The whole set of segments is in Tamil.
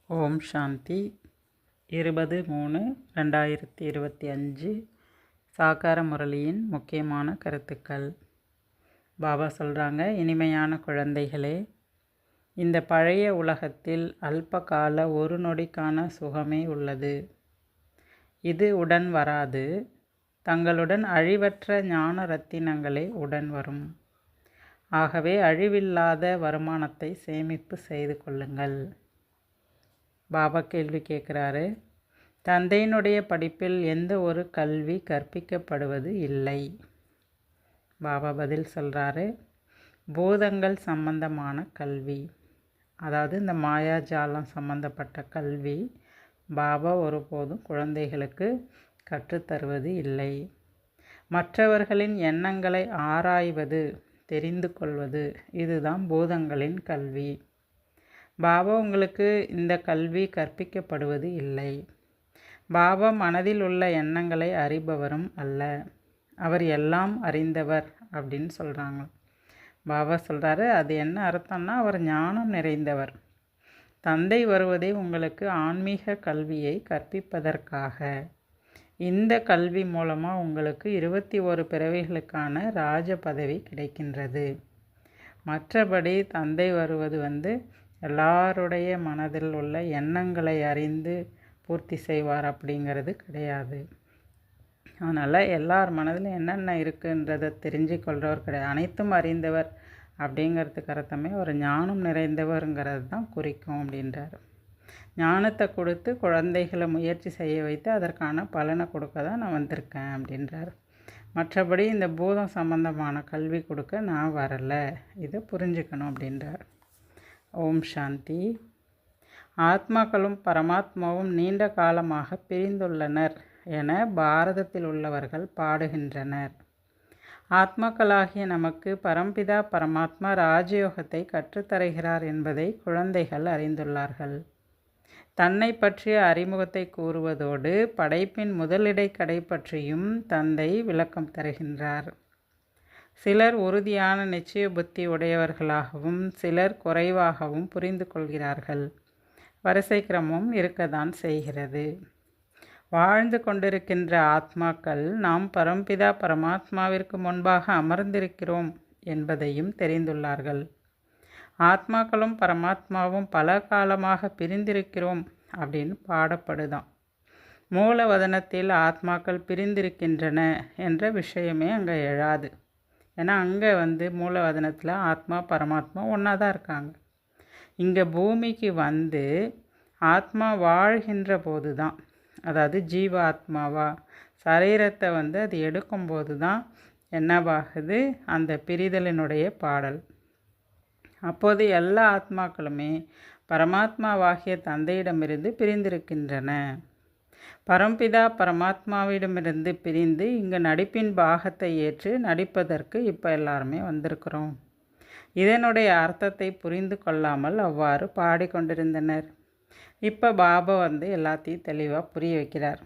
ஓம் சாந்தி 20/3/2025 சாகார முரளியின் முக்கியமான கருத்துக்கள். பாபா சொல்கிறாங்க, இனிமையான குழந்தைகளே, இந்த பழைய உலகத்தில் அல்ப கால ஒரு நொடிக்கான சுகமே உள்ளது. இது உடன் வராது. தங்களுடன் அழிவற்ற ஞான ரத்தினங்களே உடன் வரும். ஆகவே அழிவில்லாத வருமானத்தை சேமிப்பு செய்து கொள்ளுங்கள். பாபா கேள்வி கேட்குறாரு, தந்தையினுடைய படிப்பில் எந்த ஒரு கல்வி கற்பிக்கப்படுவது இல்லை. பாபா பதில் சொல்கிறாரு, பூதங்கள் சம்பந்தமான கல்வி, அதாவது இந்த மாயாஜாலம் சம்பந்தப்பட்ட கல்வி பாபா ஒருபோதும் குழந்தைகளுக்கு கற்றுத்தருவது இல்லை. மற்றவர்களின் எண்ணங்களை ஆராய்வது, தெரிந்து கொள்வது, இதுதான் பூதங்களின் கல்வி. பாபா உங்களுக்கு இந்த கல்வி கற்பிக்கப்படுவது இல்லை. பாபா மனதில் உள்ள எண்ணங்களை அறிபவரும் அல்ல, அவர் எல்லாம் அறிந்தவர் அப்படின்னு சொல்கிறாங்க. பாபா சொல்கிறாரு, அது என்ன அர்த்தம்னா, அவர் ஞானம் நிறைந்தவர். தந்தை வருவதே உங்களுக்கு ஆன்மீக கல்வியை கற்பிப்பதற்காக. இந்த கல்வி மூலமாக உங்களுக்கு 21 பிறவிகளுக்கான ராஜ பதவி கிடைக்கின்றது. மற்றபடி தந்தை வருவது எல்லாருடைய மனதில் உள்ள எண்ணங்களை அறிந்து பூர்த்தி செய்வார் அப்படிங்கிறது கிடையாது. அதனால் எல்லார் மனதிலும் என்னென்ன இருக்குன்றதை தெரிஞ்சு கொள்கிறவர் கிடையாது. அனைத்தும் அறிந்தவர் அப்படிங்கிறதுக்கு அர்த்தமே ஒரு ஞானம் நிறைந்தவருங்கிறது தான் குறிக்கும் அப்படின்றார். ஞானத்தை கொடுத்து குழந்தைகளை முயற்சி செய்ய வைத்து அதற்கான பலனை கொடுக்க தான் நான் வந்திருக்கேன் அப்படின்றார். மற்றபடி இந்த பூதம் சம்பந்தமான கல்வி கொடுக்க நான் வரலை, இதை புரிஞ்சுக்கணும் அப்படின்றார். ஓம் சாந்தி. ஆத்மாக்களும் பரமாத்மாவும் நீண்ட காலமாக பிரிந்துள்ளனர் என பாரதத்தில் உள்ளவர்கள் பாடுகின்றனர். ஆத்மாக்களாகிய நமக்கு பரம்பிதா பரமாத்மா ராஜயோகத்தை கற்றுத்தருகிறார் என்பதை குழந்தைகள் அறிந்துள்ளார்கள். தன்னை பற்றிய அறிமுகத்தை கூறுவதோடு படைப்பின் முதலிடை கடை பற்றியும் தந்தை விளக்கம் தருகின்றார். சிலர் உறுதியான நிச்சய புத்தி உடையவர்களாகவும் சிலர் குறைவாகவும் புரிந்து கொள்கிறார்கள். வரிசை கிரமம் இருக்கத்தான் செய்கிறது. வாழ்ந்து கொண்டிருக்கின்ற ஆத்மாக்கள் நாம் பரம்பிதா பரமாத்மாவிற்கு முன்பாக அமர்ந்திருக்கிறோம் என்பதையும் தெரிந்துள்ளார்கள். ஆத்மாக்களும் பரமாத்மாவும் பல காலமாக பிரிந்திருக்கிறோம் அப்படின்னு பாடப்படுதான். மூலவதனத்தில் ஆத்மாக்கள் பிரிந்திருக்கின்றன என்ற விஷயமே அங்கே எழாது. ஏன்னா அங்கே மூலவதனத்தில் ஆத்மா பரமாத்மா ஒன்றா தான் இருக்காங்க. இங்கே பூமிக்கு ஆத்மா வாழ்கின்ற போது தான், அதாவது ஜீவ ஆத்மாவா சரீரத்தை அது எடுக்கும்போது தான் என்னவாகுது, அந்த பிரிதலினுடைய பாடல். அப்போது எல்லா ஆத்மாக்களுமே பரமாத்மாவாகிய தந்தையிடமிருந்து பிரிந்திருக்கின்றன. பரம்பிதா பரமாத்மாவிடமிருந்து பிரிந்து இங்கு நடிப்பின் பாகத்தை ஏற்று நடிப்பதற்கு இப்போ எல்லாருமே வந்திருக்கிறோம். இதனுடைய அர்த்தத்தை புரிந்து கொள்ளாமல் அவ்வாறு பாடிக்கொண்டிருந்தனர். இப்போ பாபா எல்லாத்தையும் தெளிவாக புரிய வைக்கிறார்.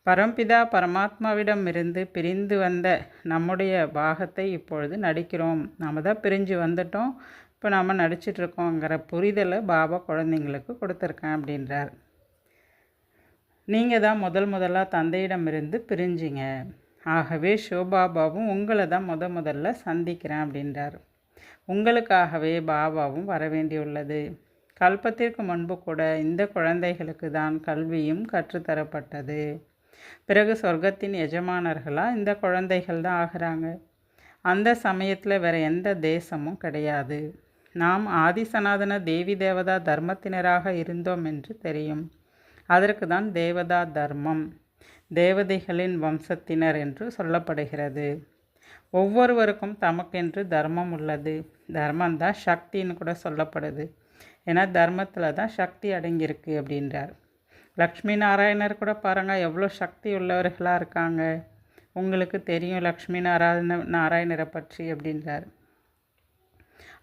பரம்பிதா பரமாத்மாவிடமிருந்து பிரிந்து வந்த நம்முடைய பாகத்தை இப்பொழுது நடிக்கிறோம். நாம் தான் பிரிஞ்சு வந்துட்டோம், இப்போ நாம் நடிச்சிட்ருக்கோங்கிற புரிதலை பாபா குழந்தைங்களுக்கு கொடுத்துருக்கேன் அப்படின்றார். நீங்கள் தான் முதலாக தந்தையிடமிருந்து பிரிஞ்சிங்க. ஆகவே சிவபாபாவும் உங்களை தான் முதல்ல சந்திக்கிறேன் அப்படின்றார். உங்களுக்காகவே பாபாவும் வர வேண்டியுள்ளது. கல்பத்திற்கு முன்பு கூட இந்த குழந்தைகளுக்கு தான் கல்வியும் கற்றுத்தரப்பட்டது. பிறகு சொர்க்கத்தின் எஜமானர்களாக இந்த குழந்தைகள் தான் ஆகிறாங்க. அந்த சமயத்தில் வேறு எந்த தேசமும் கிடையாது. நாம் ஆதிசனாதன தேவி தேவதா தர்மத்தினராக இருந்தோம் என்று தெரியும். அதற்கு தான் தேவதா தர்மம், தேவதைகளின் வம்சத்தினர் என்று சொல்லப்படுகிறது. ஒவ்வொருவருக்கும் தமக்கென்று தர்மம் உள்ளது. தர்மந்தான் சக்தின்னு கூட சொல்லப்படுது. ஏன்னா தர்மத்தில் தான் சக்தி அடங்கியிருக்கு அப்படின்றார். லக்ஷ்மி நாராயணர் கூட பாருங்கள், எவ்வளோ சக்தி உள்ளவர்களாக இருக்காங்க. உங்களுக்கு தெரியும் லக்ஷ்மி நாராயணரை பற்றி அப்படின்றார்.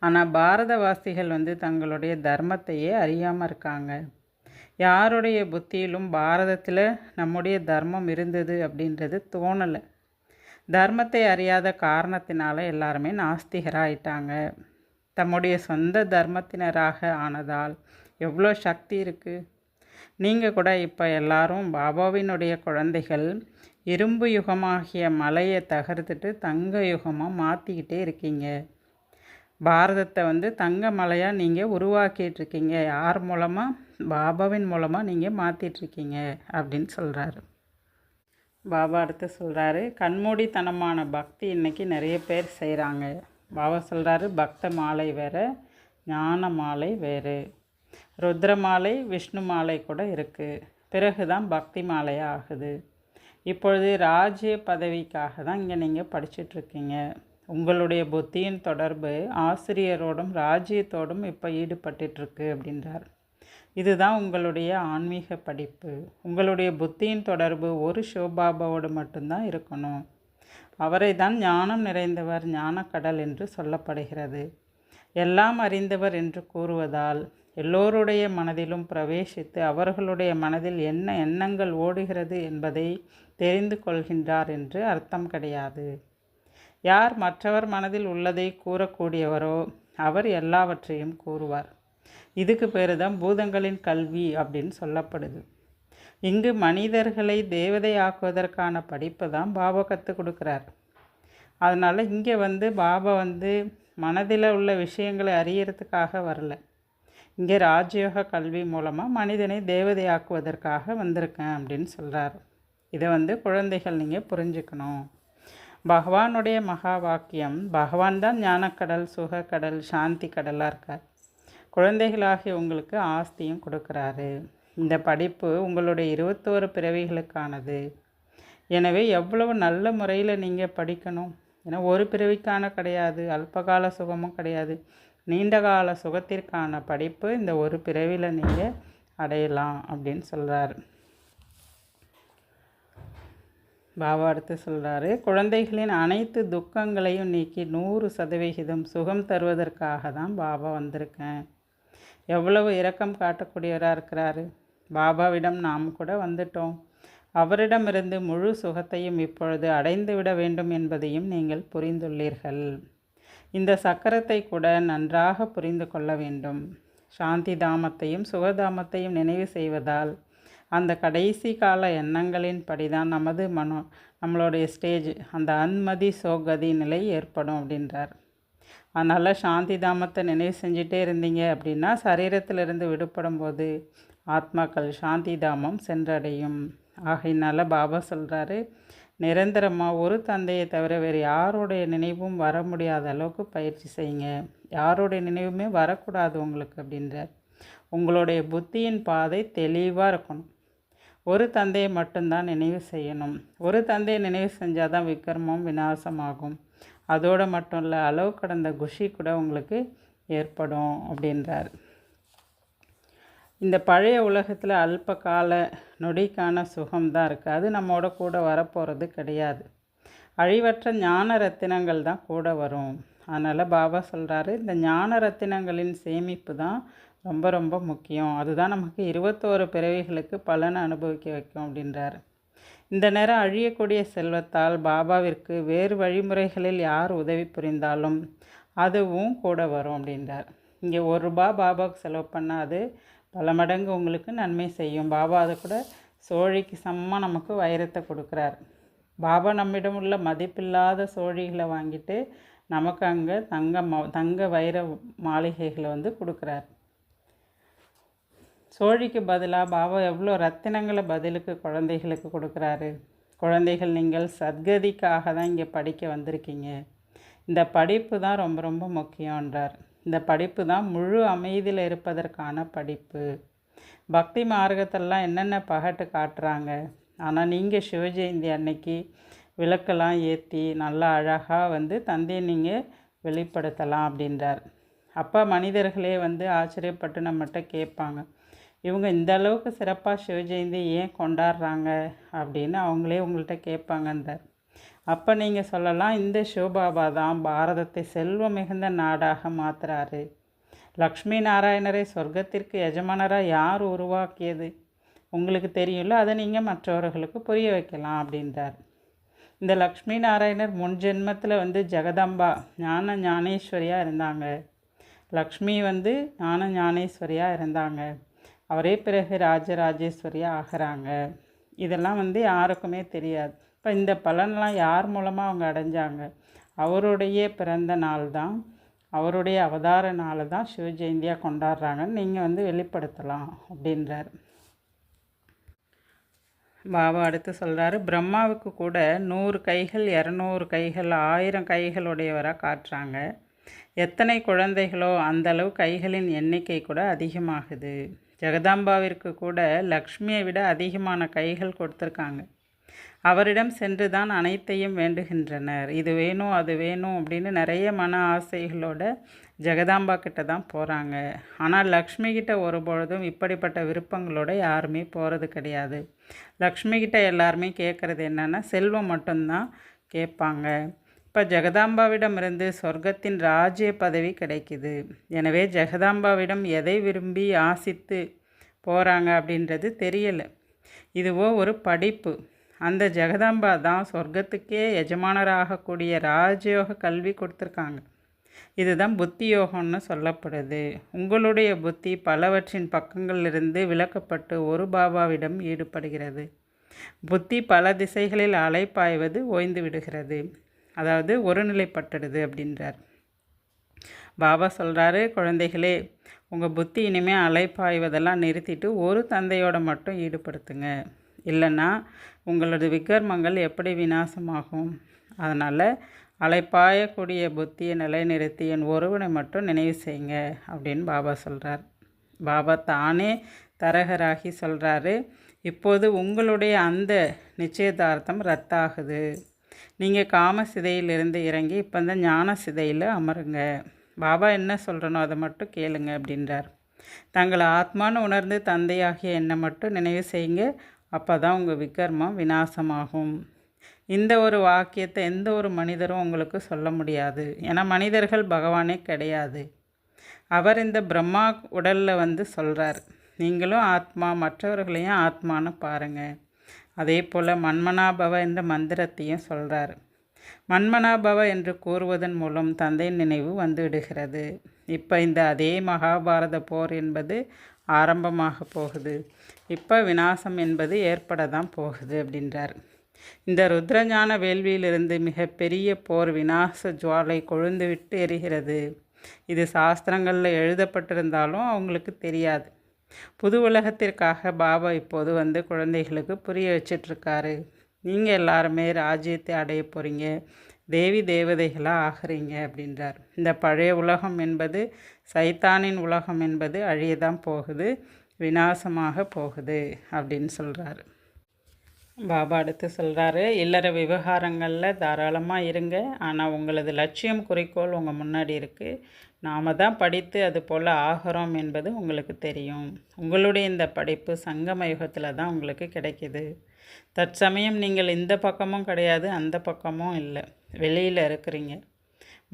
ஆனால் பாரதவாசிகள் தங்களுடைய தர்மத்தையே அறியாமல் இருக்காங்க. யாருடைய புத்தியிலும் பாரதத்தில் நம்முடைய தர்மம் இருந்தது அப்படின்றது தோணலை. தர்மத்தை அறியாத காரணத்தினால எல்லாருமே நாஸ்திகராயிட்டாங்க. தம்முடைய சொந்த தர்மத்தினராக ஆனதால் எவ்வளோ சக்தி இருக்குது. நீங்கள் கூட இப்போ எல்லாரும் பாபாவினுடைய குழந்தைகள். இரும்பு யுகமாகிய மலையை தகர்த்துட்டு தங்க யுகமாக மாற்றிக்கிட்டே இருக்கீங்க. பாரதத்தை தங்க மலையாக நீங்கள் உருவாக்கிட்டுருக்கீங்க. யார் மூலமாக? பாபாவின் மூலமாக நீங்கள் மாற்றிட்டுருக்கீங்க அப்படின்னு சொல்கிறாரு. பாபா அடுத்து சொல்கிறாரு, கண்மூடித்தனமான பக்தி இன்றைக்கி நிறைய பேர் செய்கிறாங்க. பாபா சொல்கிறாரு, பக்த மாலை வேறு, ஞான மாலை வேறு. ருத்ர மாலை, விஷ்ணு மாலை கூட இருக்குது. பிறகு தான் பக்தி மாலையாக ஆகுது. இப்பொழுது ராஜ்ய பதவிக்காக தான் இங்கே நீங்கள் படிச்சிட்ருக்கீங்க. உங்களுடைய புத்தியின் தொடர்பு ஆசிரியரோடும் ராஜ்யத்தோடும் இப்போ ஈடுபட்டுருக்கு அப்படின்றார். இதுதான் உங்களுடைய ஆன்மீக படிப்பு. உங்களுடைய புத்தியின் தொடர்பு ஒரு சிவபாபாவோடு மட்டும்தான் இருக்கணும். அவரை தான் ஞானம் நிறைந்தவர், ஞானக்கடல் என்று சொல்லப்படுகிறது. எல்லாம் அறிந்தவர் என்று கூறுவதால் எல்லோருடைய மனதிலும் பிரவேசித்து அவர்களுடைய மனதில் என்ன எண்ணங்கள் ஓடுகிறது என்பதை தெரிந்து கொள்கின்றார் என்று அர்த்தம் கிடையாது. யார் மற்றவர் மனதில் உள்ளதை கூறக்கூடியவரோ அவர் எல்லாவற்றையும் கூறுவார். இதுக்கு பேர் தான் பூதங்களின் கல்வி அப்படின்னு சொல்லப்படுது. இங்கு மனிதர்களை தேவதையாக்குவதற்கான படிப்பை தான் பாபா கற்றுக் கொடுக்குறார். அதனால் இங்கே பாபா மனதில் உள்ள விஷயங்களை அறியறதுக்காக வரல. இங்கே ராஜயோக கல்வி மூலமாக மனிதனை தேவதையாக்குவதற்காக வந்திருக்கேன் அப்படின்னு சொல்கிறார். இதை குழந்தைகள் நீங்கள் புரிஞ்சுக்கணும். பகவானுடைய மகா வாக்கியம், பகவான் தான் ஞானக்கடல், சுகக்கடல், சாந்தி கடலாக இருக்கார். குழந்தைகளாகிய உங்களுக்கு ஆஸ்தியும் கொடுக்குறாரு. இந்த படிப்பு உங்களுடைய 21 பிறவிகளுக்கானது. எனவே எவ்வளவு நல்ல முறையில் நீங்கள் படிக்கணும். ஏன்னா ஒரு பிறவிக்கான கிடையாது, அல்பகால சுகமும் கிடையாது, நீண்டகால சுகத்திற்கான படிப்பு இந்த ஒரு பிறவியில் நீங்கள் அடையலாம் அப்படின்னு சொல்கிறார். பாபா அடுத்து சொல்கிறாரு, குழந்தைகளின் அனைத்து துக்கங்களையும் நீக்கி 100% சுகம் தருவதற்காக தான் பாபா வந்திருக்கேன். எவ்வளவு இரக்கம் காட்டக்கூடியவராக இருக்கிறாரு. பாபாவிடம் நாம் கூட வந்துட்டோம். அவரிடமிருந்து முழு சுகத்தையும் இப்பொழுது அடைந்து விட வேண்டும் என்பதையும் நீங்கள் புரிந்துள்ளீர்கள். இந்த சக்கரத்தை கூட நன்றாக புரிந்து கொள்ள வேண்டும். சாந்தி தாமத்தையும் சுகதாமத்தையும் நினைவு செய்வதால் அந்த கடைசி கால எண்ணங்களின் படிதான் நம்மளுடைய ஸ்டேஜ், அந்த அன்மதி சோகதி நிலை ஏற்படும் அப்படின்றார். அதனால் சாந்தி தாமத்தை நினைவு செஞ்சிட்டே இருந்தீங்க அப்படின்னா சரீரத்திலிருந்து விடுபடும் போது ஆத்மாக்கள் சாந்தி தாமம் சென்றடையும். ஆகையினால பாபா சொல்கிறாரு, நிரந்தரமாக ஒரு தந்தையை தவிர வேறு யாருடைய நினைவும் வர முடியாத அளவுக்கு பயிற்சி செய்யுங்க. யாருடைய நினைவுமே வரக்கூடாது உங்களுக்கு அப்படின்றார். உங்களுடைய புத்தியின் பாதை தெளிவாக இருக்கணும். ஒரு தந்தையை மட்டும்தான் நினைவு செய்யணும். ஒரு தந்தையை நினைவு செஞ்சால் தான் விக்ரமம் விநாசமாகும். அதோடு மட்டும் இல்லை, அளவு கடந்த குஷி கூட உங்களுக்கு ஏற்படும் அப்படின்றார். இந்த பழைய உலகத்தில் அல்ப கால நொடிக்கான சுகம்தான் இருக்குது. அது நம்மோட கூட வரப்போகிறது கிடையாது. அழிவற்ற ஞான ரத்தினங்கள் தான் கூட வரும். அதனால் பாபா சொல்கிறாரு, இந்த ஞான ரத்தினங்களின் சேமிப்பு தான் ரொம்ப ரொம்ப முக்கியம். அதுதான் நமக்கு 21 பிறவிகளுக்கு பலனை அனுபவிக்க வைக்கும் அப்படின்றார். இந்த நேரம் அழியக்கூடிய செல்வத்தால் பாபாவிற்கு வேறு வழிமுறைகளில் யார் உதவி புரிந்தாலும் அதுவும் கூட வரும் அப்படின்றார். இங்கே ₹1 பாபாவுக்கு செலவு பண்ணால் அது பல மடங்கு உங்களுக்கு நன்மை செய்யும். பாபா அதை கூட சோழிக்கு சமமாக நமக்கு வைரத்தை கொடுக்குறார். பாபா நம்மிடம் உள்ள மதிப்பில்லாத சோழிகளை வாங்கிட்டு நமக்கு அங்கே தங்க வைர மாளிகைகளை கொடுக்குறார். சோழிக்கு பதிலாக பாபா எவ்வளோ ரத்தினங்களை பதிலுக்கு குழந்தைகளுக்கு கொடுக்குறாரு. குழந்தைகள், நீங்கள் சத்கதிக்காக தான் இங்கே படிக்க வந்திருக்கீங்க. இந்த படிப்பு தான் ரொம்ப ரொம்ப முக்கியன்றார். இந்த படிப்பு தான் முழு அமைதியில் இருப்பதற்கான படிப்பு. பக்தி மார்க்கத்தெல்லாம் என்னென்ன பகட்டு காட்டுறாங்க. ஆனால் நீங்கள் சிவஜெயந்தி அன்னைக்கு விளக்கெல்லாம் ஏற்றி நல்லா அழகாக தந்தையை நீங்கள் வெளிப்படுத்தலாம் அப்படின்றார். அப்போ மனிதர்களே ஆச்சரியப்பட்டு நம்மகிட்ட கேட்பாங்க, இவங்க இந்த அளவுக்கு சிறப்பாக சிவஜெயந்தி ஏன் கொண்டாடுறாங்க அப்படின்னு அவங்களே உங்கள்கிட்ட கேட்பாங்கன்றார். அப்போ நீங்கள் சொல்லலாம், இந்த சிவபாபா தான் பாரதத்தை செல்வம் மிகுந்த நாடாக மாற்றுறாரு. லக்ஷ்மி நாராயணரை சொர்க்கத்திற்கு எஜமானராக யார் உருவாக்கியது உங்களுக்கு தெரியும்ல, அதை நீங்கள் மற்றவர்களுக்கு புரிய வைக்கலாம் அப்படின்றார். இந்த லக்ஷ்மி நாராயணர் முன் ஜென்மத்தில் ஜெகதம்பா ஞானேஸ்வரியாக இருந்தாங்க. லக்ஷ்மி வந்து ஞானேஸ்வரியாக இருந்தாங்க. அவரே பிறகு ராஜராஜேஸ்வரியாக ஆகிறாங்க. இதெல்லாம் வந்து யாருக்குமே தெரியாது. இப்போ இந்த பலனெலாம் யார் மூலமாக அவங்க அடைஞ்சாங்க? அவருடைய பிறந்த நாள் தான், அவருடைய அவதார நாள் தான் சிவ ஜெயந்தியாக கொண்டாடுறாங்கன்னு நீங்கள் வந்து வெளிப்படுத்தலாம் அப்படின்றார். பாபா அடுத்து சொல்கிறாரு, பிரம்மாவுக்கு கூட 100 கைகள் 200 கைகள் 1000 கைகளுடையவராக காட்டுறாங்க. எத்தனை குழந்தைகளோ அந்தளவு கைகளின் எண்ணிக்கை கூட அதிகமாகுது. ஜெகதாம்பாவிற்கு கூட லக்ஷ்மியை விட அதிகமான கைகள் கொடுத்துருக்காங்க. அவரிடம் சென்று தான் அனைத்தையும் வேண்டுகின்றனர். இது வேணும் அது வேணும் அப்படின்னு நிறைய மன ஆசைகளோட ஜெகதாம்பா கிட்ட தான் போகிறாங்க. ஆனால் லக்ஷ்மி கிட்ட ஒருபொழுதும் இப்படிப்பட்ட விருப்பங்களோட யாருமே போகிறது கிடையாது. லக்ஷ்மி கிட்ட எல்லாருமே கேட்குறது என்னென்னா செல்வம் மட்டும்தான் கேட்பாங்க. இப்போ ஜெகதாம்பாவிடமிருந்து சொர்க்கத்தின் ராஜ்ய பதவி கிடைக்குது. எனவே ஜெகதாம்பாவிடம் எதை விரும்பி ஆசித்து போகிறாங்க அப்படின்றது தெரியலை. இதுவோ ஒரு படிப்பு. அந்த ஜெகதாம்பா தான் சொர்க்கத்துக்கே எஜமானராகக்கூடிய ராஜயோக கல்வி கொடுத்துருக்காங்க. இதுதான் புத்தி யோகம்னு சொல்லப்படுது. உங்களுடைய புத்தி பலவற்றின் பக்கங்களிலிருந்து விலக்கப்பட்டு ஒரு பாபாவிடம் ஈடுபடுகிறது. புத்தி பல திசைகளில் அலைப்பாய்வது ஓய்ந்து விடுகிறது, அதாவது ஒருநிலைப்பட்டுடுது அப்படின்றார். பாபா சொல்கிறாரு, குழந்தைகளே, உங்கள் புத்தி இனிமேல் அலைப்பாய்வதெல்லாம் நிறுத்திட்டு ஒரு தந்தையோட மட்டும் ஈடுபடுத்துங்க. இல்லைன்னா உங்களது விக்ரமங்கள் எப்படி விநாசமாகும்? அதனால் அலைப்பாயக்கூடிய புத்தியை நிலைநிறுத்தி என் ஒருவனை மட்டும் நினைவு செய்யுங்க அப்படின்னு பாபா சொல்கிறார். பாபா தானே தரகராகி சொல்கிறாரு, இப்போது உங்களுடைய அந்த நிச்சயதார்த்தம் ரத்தாகுது. நீங்கள் காம சிதையிலிருந்து இறங்கி இப்போ இந்த ஞான சிதையில் அமருங்க. பாபா என்ன சொல்கிறனோ அதை மட்டும் கேளுங்க அப்படின்றார். தங்களை ஆத்மான்னு உணர்ந்து தந்தையாகிய என்னை மட்டும் நினைவு செய்யுங்க. அப்போ தான் உங்கள் விக்ரமம் விநாசமாகும். இந்த ஒரு வாக்கியத்தை எந்த ஒரு மனிதரும் உங்களுக்கு சொல்ல முடியாது. ஏன்னா மனிதர்கள் பகவானே கிடையாது. அவர் இந்த பிரம்மா உடலில் வந்து சொல்கிறார், நீங்களும் ஆத்மா, மற்றவர்களையும் ஆத்மான்னு பாருங்கள். அதே போல் மன்மனாபவ என்ற மந்திரத்தையும் சொல்கிறார். மன்மனாபவ என்று கூறுவதன் மூலம் தந்தை நினைவு வந்து விடுகிறது. இப்போ இந்த அதே மகாபாரத போர் என்பது ஆரம்பமாக போகுது. இப்போ விநாசம் என்பது ஏற்பட தான் போகுது அப்படின்றார். இந்த ருத்ரஞான வேள்வியிலிருந்து மிகப்பெரிய போர் விநாச ஜுவாலை கொழுந்து விட்டு எரிகிறது. இது சாஸ்திரங்களில் எழுதப்பட்டிருந்தாலும் அவங்களுக்கு தெரியாது. புது உலகத்திற்காக பாபா இப்போது வந்து குழந்தைகளுக்கு புரிய வச்சிட்ருக்காரு. நீங்கள் எல்லாருமே ராஜ்யத்தை அடைய போகிறீங்க, தேவி தேவதைகளாக ஆகிறீங்க அப்படின்றார். இந்த பழைய உலகம் என்பது சைத்தானின் உலகம் என்பது அழியதான் போகுது, விநாசமாக போகுது அப்படின்னு சொல்கிறாரு. பாபா அடுத்து சொல்கிறாரு, இல்லற விவகாரங்களில் தாராளமாக இருங்க. ஆனால் உங்களது லட்சியம், குறிக்கோள் உங்கள் முன்னாடி இருக்குது. நாம் தான் படித்து அது போல் ஆகிறோம் என்பது உங்களுக்கு தெரியும். உங்களுடைய இந்த படிப்பு சங்கம யுகத்தில் தான் உங்களுக்கு கிடைக்கிது. தற்சமயம் நீங்கள் இந்த பக்கமும் கிடையாது, அந்த பக்கமும் இல்லை, வெளியில் இருக்கிறீங்க.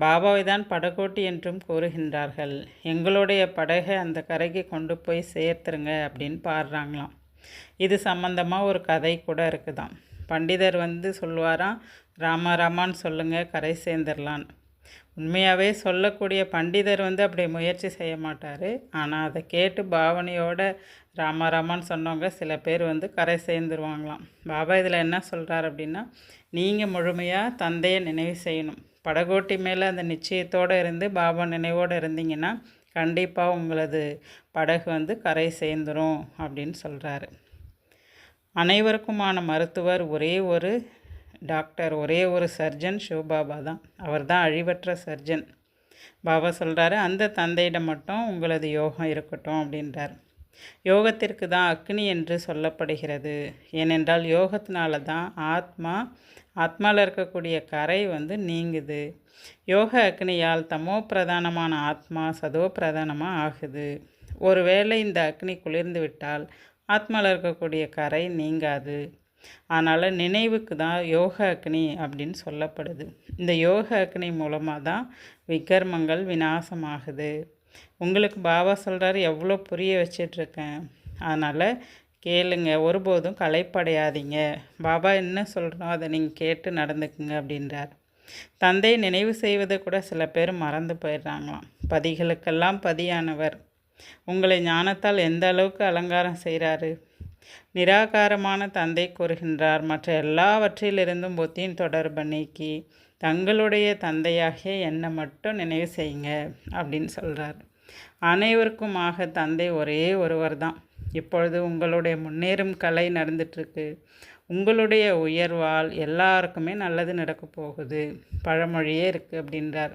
பாபாவை தான் படகோட்டி என்றும் கூறுகின்றார்கள். எங்களுடைய படகை அந்த கரைக்கு கொண்டு போய் சேர்த்துருங்க அப்படின்னு பாடுறாங்களாம். இது சம்பந்தமாக ஒரு கதை கூட இருக்குதாம். பண்டிதர் வந்து சொல்லுவாராம், ராமா ராமான்னு சொல்லுங்கள், கரை சேர்ந்துடலான்னு. உண்மையாகவே சொல்லக்கூடிய பண்டிதர் வந்து அப்படி முயற்சி செய்ய மாட்டார். ஆனால் அதை கேட்டு பாவனையோட ராமா ராமான்னு சொன்னவங்க சில பேர் வந்து கரை சேர்ந்துருவாங்களாம். பாபா இதில் என்ன சொல்கிறார் அப்படின்னா, நீங்கள் முழுமையாக தந்தையை நினைவு செய்யணும். படகோட்டி மேலே அந்த நிச்சயத்தோடு இருந்து பாபா நினைவோடு இருந்தீங்கன்னா கண்டிப்பாக உங்களது படகு வந்து கரை சேர்ந்துடும் அப்படின்னு சொல்கிறாரு. அனைவருக்குமான மருத்துவர் ஒரே ஒரு டாக்டர், ஒரே ஒரு சர்ஜன் சிவபாபா தான். அவர் தான் அழிவற்ற சர்ஜன். பாபா சொல்கிறாரு, அந்த தந்தையிடம் மட்டும் உங்களது யோகம் இருக்கட்டும் அப்படின்றார். யோகத்திற்கு தான் அக்னி என்று சொல்லப்படுகிறது. ஏனென்றால் யோகத்தினால தான் ஆத்மாவில் இருக்கக்கூடிய கரை வந்து நீங்குது. யோக அக்னியால் தமோ பிரதானமான ஆத்மா சதோ பிரதானமாக ஆகுது. ஒருவேளை இந்த அக்னி குளிர்ந்து விட்டால் ஆத்மாவில் இருக்கக்கூடிய கரை நீங்காது. அதனால் நினைவுக்கு தான் யோக அக்னி அப்படின்னு சொல்லப்படுது. இந்த யோக அக்னி மூலமாக தான் விக்ரமங்கள் விநாசமாகுது. உங்களுக்கு பாபா சொல்கிறாரு, எவ்வளோ புரிய வச்சிட்ருக்கேன். அதனால் கேளுங்க, ஒருபோதும் களைப்படையாதீங்க. பாபா என்ன சொல்கிறோம் அதை நீங்கள் கேட்டு நடந்துக்குங்க அப்படின்றார். தந்தை நினைவு செய்வது கூட சில பேர் மறந்து போயிடுறாங்களாம். பதிகளுக்கெல்லாம் பதியானவர் உங்களை ஞானத்தால் எந்த அளவுக்கு அலங்காரம் செய்கிறாரு. நிராகாரமான தந்தை கூறுகின்றார், மற்ற எல்லாவற்றிலிருந்தும் புத்தியின் தொடர்பை நீக்கி தங்களுடைய தந்தையாகிய என்னை மட்டும் நினைவு செய்யுங்க அப்படின்னு சொல்கிறார். அனைவருக்குமாக தந்தை ஒரே ஒருவர் தான். இப்பொழுது உங்களுடைய முன்னேறும் கலை நடந்துட்டுருக்கு. உங்களுடைய உயர்வால் எல்லாருக்குமே நல்லது நடக்க போகுது. பழமொழியே இருக்குது அப்படின்றார்.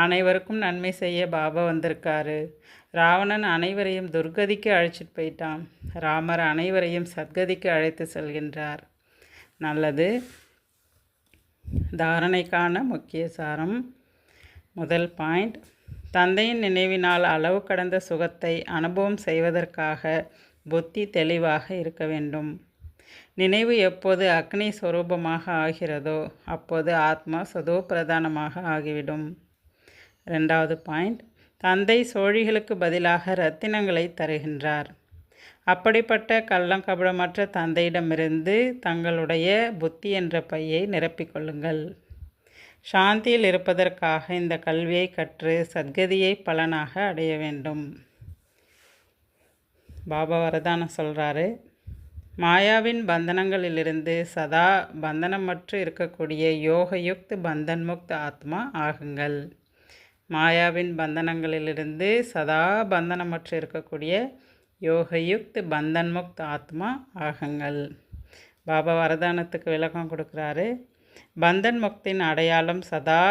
அனைவருக்கும் நன்மை செய்ய பாபா வந்திருக்காரு. ராவணன் அனைவரையும் துர்கதிக்கு அழைச்சிட்டு போயிட்டான். ராமர் அனைவரையும் சத்கதிக்கு அழைத்து செல்கின்றார். நல்லது. தாரணைக்கான முக்கிய சாரம். முதல் பாயிண்ட், தந்தையின் நினைவினால் அளவு கடந்த சுகத்தை அனுபவம் செய்வதற்காக புத்தி தெளிவாக இருக்க வேண்டும். நினைவு எப்போது அக்னி ஸ்வரூபமாக ஆகிறதோ அப்போது ஆத்மா சதோ பிரதானமாக ஆகிவிடும். ரெண்டாவது பாயிண்ட், தந்தை சோழிகளுக்கு பதிலாக ரத்தினங்களை தருகின்றார். அப்படிப்பட்ட கள்ளங்கபடமற்ற தந்தையிடமிருந்து தங்களுடைய புத்தி என்ற பையை நிரப்பிக்கொள்ளுங்கள். சாந்தியில் இருப்பதற்காக இந்த கல்வியை கற்று சத்கதியை பலனாக அடைய வேண்டும். பாபா வரதானம் சொல்கிறாரு, மாயாவின் பந்தனங்களிலிருந்து சதா பந்தனமற்று இருக்கக்கூடிய யோகயுக்த் பந்தன்முக்த் ஆத்மா ஆகுங்கள். மாயாவின் பந்தனங்களிலிருந்து சதா பந்தனமற்று இருக்கக்கூடிய யோகயுக்த் பந்தன்முக்த் ஆத்மா ஆகுங்கள். பாபா வரதானத்துக்கு விளக்கம் கொடுக்குறாரு. பந்தன் முக்தின் அடையாளம் சதா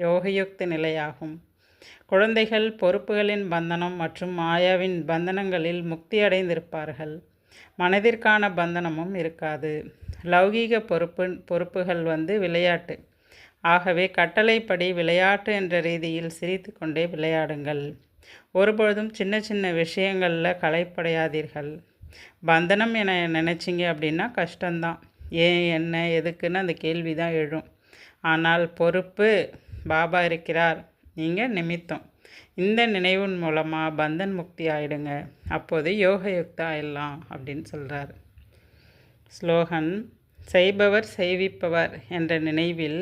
யோகயுக்த நிலையாகும். குழந்தைகள் பொறுப்புகளின் பந்தனம் மற்றும் மாயாவின் பந்தனங்களில் முக்தி அடைந்திருப்பார்கள். மனதிற்கான பந்தனமும் இருக்காது. லௌகீக பொறுப்புகள் விளையாட்டு. ஆகவே கட்டளைப்படி விளையாட்டு என்ற ரீதியில் சிரித்து கொண்டே விளையாடுங்கள். ஒருபொழுதும் சின்ன சின்ன விஷயங்களில் களைப்படையாதீர்கள். பந்தனம் என நினச்சிங்க அப்படின்னா கஷ்டம்தான். ஏன், என்ன, எதுக்குன்னு அந்த கேள்வி தான் எழும். ஆனால் பொறுப்பு, பாபா இருக்கிறார், நீங்கள் நிமித்தம். இந்த நினைவின் மூலமாக பந்தன் முக்தி ஆகிடுங்க. அப்போது யோகயுக்தா ஆயிடலாம் அப்படின்னு சொல்கிறார். ஸ்லோகன். செய்பவர் செய்விப்பவர் என்ற நினைவில்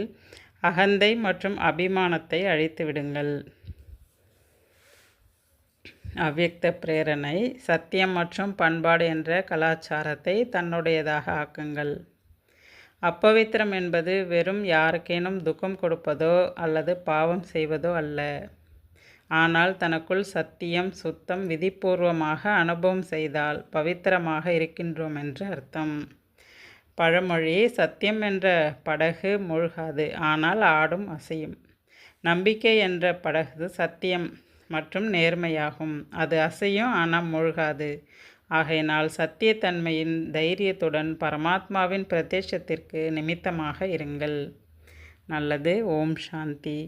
அகந்தை மற்றும் அபிமானத்தை அழித்து விடுங்கள். அவ்யக்த பிரேரணை. சத்தியம் மற்றும் பண்பாடு என்ற கலாச்சாரத்தை தன்னுடையதாக ஆக்குங்கள். அப்பவித்திரம் என்பது வெறும் யாருக்கேனும் துக்கம் கொடுப்பதோ அல்லது பாவம் செய்வதோ அல்ல. ஆனால் தனக்குள் சத்தியம், சுத்தம் விதிபூர்வமாக அனுபவம் செய்தால் பவித்திரமாக இருக்கின்றோம் என்று அர்த்தம். பழமொழி, சத்தியம் என்ற படகு மூழ்காது, ஆனால் ஆடும் அசையும். நம்பிக்கை என்ற படகு சத்தியம் மற்றும் நேர்மையாகும். அது அசையும், ஆனால் மூழ்காது. ஆகையினால் சத்தியத்தன்மையின் தைரியத்துடன் பரமாத்மாவின் பிரத்யட்சத்திற்கு நிமித்தமாக இருங்கள். நல்லது. ஓம் சாந்தி.